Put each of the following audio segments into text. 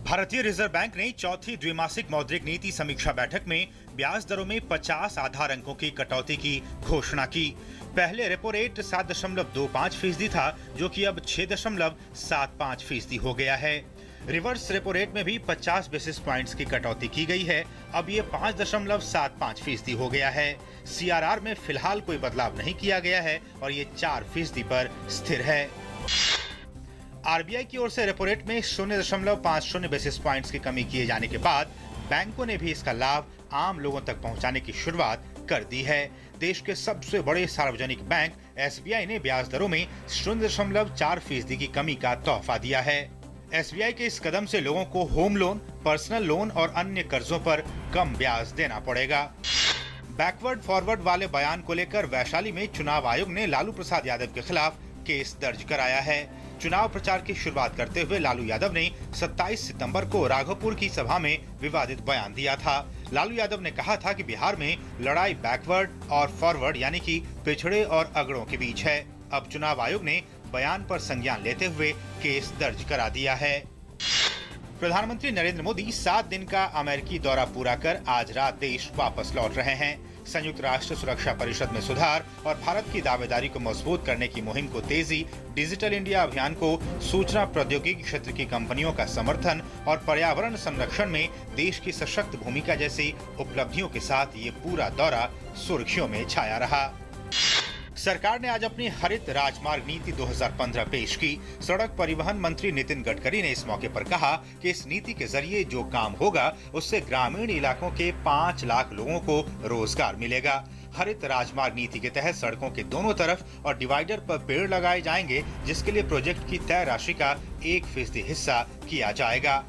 भारतीय reserve bank ने चौथी द्विमासिक मौद्रिक नीति समीक्षा बैठक में ब्याज दरों में 50 आधार अंकों की कटौती की घोषणा की। पहले रेपो रेट 7.25% था, जो कि अब 6.75% हो गया है। रिवर्स रेपो रेट में भी 50 बेसिस पॉइंट्स की कटौती की गई है, अब ये 5.75% हो गया है। CRR में फिलहाल कोई बदलाव नहीं किया गया है और ये 4% पर स्थिर है। RBI की ओर से रेपो रेट में 0.50 बेसिस पॉइंट्स की कमी किए जाने के बाद बैंकों ने भी इसका लाभ आम लोगों तक पहुंचाने की शुरुआत कर दी है। देश के सबसे बड़े सार्वजनिक बैंक SBI ने ब्याज दरों में 0.4% की कमी का तोहफा दिया है। SBI के इस कदम से लोगों को होम लोन, पर्सनल लोन और अन्य कर्जों पर कम ब्याज देना पड़ेगा। बैकवर्ड फॉरवर्ड वाले बयान को लेकर वैशाली में चुनाव आयोग ने लालू प्रसाद यादव के खिलाफ केस दर्ज कराया है। चुनाव प्रचार की शुरुआत करते हुए लालू यादव ने 27 सितंबर को राघोपुर की सभा में विवादित बयान दिया था। लालू यादव ने कहा था कि बिहार में लड़ाई बैकवर्ड और फॉरवर्ड यानी कि पिछड़े और अगड़ों के बीच है। अब चुनाव आयोग ने बयान पर संज्ञान लेते हुए केस दर्ज करा दिया है। प्रधानमंत्री नरेंद्र मोदी 7 दिन का अमेरिकी दौरा पूरा कर आज रात देश वापस लौट रहे हैं। संयुक्त राष्ट्र सुरक्षा परिषद में सुधार और भारत की दावेदारी को मजबूत करने की मुहिम को तेजी, डिजिटल इंडिया अभियान को, सूचना प्रौद्योगिकी क्षेत्र की कंपनियों का समर्थन और पर्यावरण संरक्षण में देश की सशक्त भूमिका जैसी उपलब्धियों के साथ ये पूरा दौरा सुर्खियों में छाया रहा। सरकार ने आज अपनी हरित राजमार्ग नीति 2015 पेश की। सड़क परिवहन मंत्री नितिन गडकरी ने इस मौके पर कहा कि इस नीति के जरिए जो काम होगा उससे ग्रामीण इलाकों के 5 लाख लोगों को रोजगार मिलेगा। हरित राजमार्ग नीति के तहत सड़कों के दोनों तरफ और डिवाइडर पर पेड़ लगाए जाएंगे, जिसके लिए प्रोजेक्ट की तय राशि का 1% हिस्सा किया जाएगा।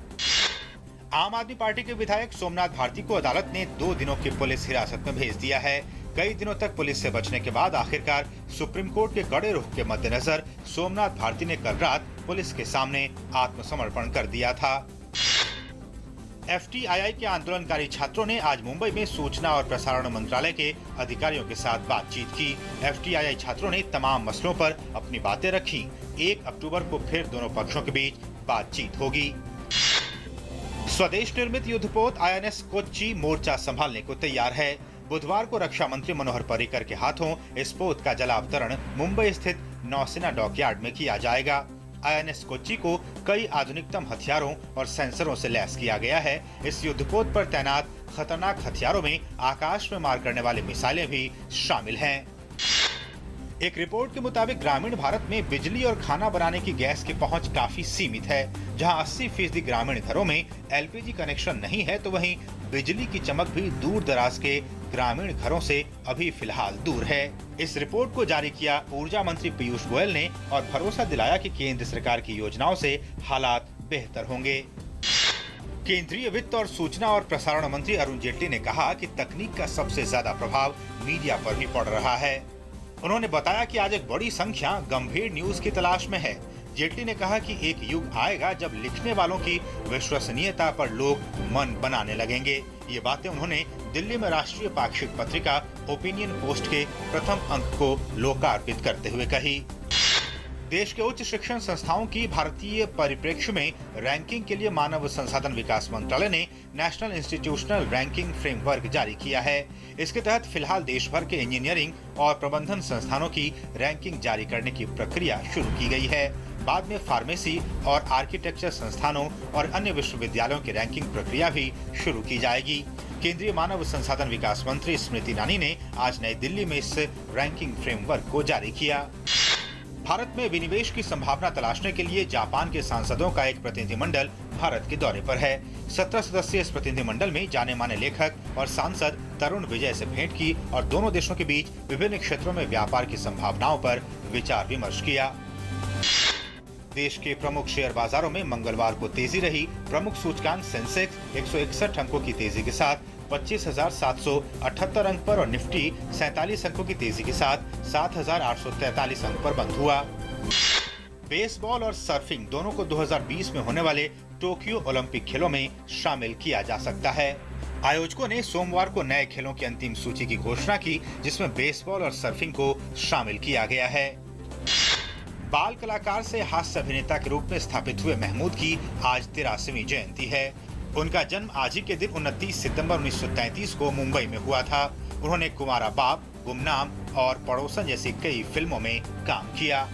आम आदमी पार्टी के विधायक सोमनाथ भारती को अदालत ने 2 दिनों की पुलिस हिरासत में भेज दिया है। कई दिनों तक पुलिस से बचने के बाद आखिरकार सुप्रीम कोर्ट के कड़े रुख के मद्देनजर सोमनाथ भारती ने कल रात पुलिस के सामने आत्मसमर्पण कर दिया था। FTII के आंदोलनकारी छात्रों ने आज मुंबई में सूचना और प्रसारण मंत्रालय के अधिकारियों के साथ बातचीत की। FTII छात्रों ने तमाम मसलों पर अपनी बातें रखी। 1 अक्टूबर को फिर दोनों पक्षों के बीच बातचीत होगी। स्वदेश निर्मित युद्धपोत INS कोच्चि मोर्चा संभालने को तैयार है। बुधवार को रक्षा मंत्री मनोहर पर्रिकर के हाथों इस पोत का जलावतरण मुंबई स्थित नौसेना डॉकयार्ड में किया जाएगा। INS कोच्चि को कई आधुनिकतम हथियारों और सेंसरों से लैस किया गया है। इस युद्धपोत पर तैनात खतरनाक हथियारों में आकाश में मार करने वाली मिसाइलें भी शामिल हैं। एक रिपोर्ट के मुताबिक ग्रामीण भारत में बिजली और खाना बनाने की गैस की पहुंच काफी सीमित है। जहां 80% ग्रामीण घरों में LPG कनेक्शन नहीं है, तो वहीं बिजली की चमक भी दूर दराज के ग्रामीण घरों से अभी फिलहाल दूर है। इस रिपोर्ट को जारी किया ऊर्जा मंत्री पीयूष गोयल ने और भरोसा दिलाया कि केंद्र सरकार की योजनाओं से हालात बेहतर होंगे। केंद्रीय वित्त और सूचना और प्रसारण मंत्री अरुण जेटली ने कहा कि तकनीक का सबसे ज्यादा प्रभाव मीडिया पर भी पड़ रहा है। उन्होंने बताया कि आज एक बड़ी संख्या गंभीर न्यूज की तलाश में है। जेटली ने कहा कि एक युग आएगा जब लिखने वालों की विश्वसनीयता पर लोग मन बनाने लगेंगे। ये बातें उन्होंने दिल्ली में राष्ट्रीय पाक्षिक पत्रिका ओपिनियन पोस्ट के प्रथम अंक को लोकार्पित करते हुए कही। देश के उच्च शिक्षण संस्थाओं की भारतीय परिप्रेक्ष्य में रैंकिंग के लिए मानव संसाधन विकास मंत्रालय ने नेशनल इंस्टीट्यूशनल रैंकिंग फ्रेमवर्क जारी किया है। इसके तहत फिलहाल देश भर के इंजीनियरिंग और प्रबंधन संस्थानों की रैंकिंग जारी करने की प्रक्रिया शुरू की गई है। बाद में फार्मेसी और आर्किटेक्चर संस्थानों और अन्य विश्वविद्यालयों की रैंकिंग प्रक्रिया भी शुरू की जाएगी। केंद्रीय मानव संसाधन विकास मंत्री स्मृति ईरानी ने आज नई दिल्ली में इस रैंकिंग फ्रेमवर्क को जारी किया। भारत में विनिवेश की संभावना तलाशने के लिए जापान के सांसदों का एक प्रतिनिधिमंडल भारत के दौरे पर है। 17 सदस्यीय इस प्रतिनिधिमंडल में जाने माने लेखक और सांसद तरुण विजय से भेंट की और दोनों देशों के बीच विभिन्न क्षेत्रों में व्यापार की संभावनाओं पर विचार विमर्श किया। देश के प्रमुख शेयर बाजारों में मंगलवार को तेजी रही। प्रमुख सूचकांक सेंसेक्स 161 अंकों की तेजी के साथ 25,778 अंक पर और निफ्टी 47 अंकों की तेजी के साथ 7,843 अंक पर बंद हुआ। बेसबॉल और सर्फिंग दोनों को 2020 में होने वाले टोक्यो ओलंपिक खेलों में शामिल किया जा सकता है। आयोजकों ने सोमवार को नए खेलों की अंतिम सूची की घोषणा की, जिसमें बेसबॉल और सर्फिंग को शामिल किया गया है। बाल कलाकार से हास्य अभिनेता के रूप में स्थापित हुए महमूद की आज 83वीं जयंती है। उनका जन्म आज ही के दिन 29 सितंबर 1933 को मुंबई में हुआ था। उन्होंने कुमारा बाप, गुमनाम और पड़ोसन जैसी कई फिल्मों में काम किया।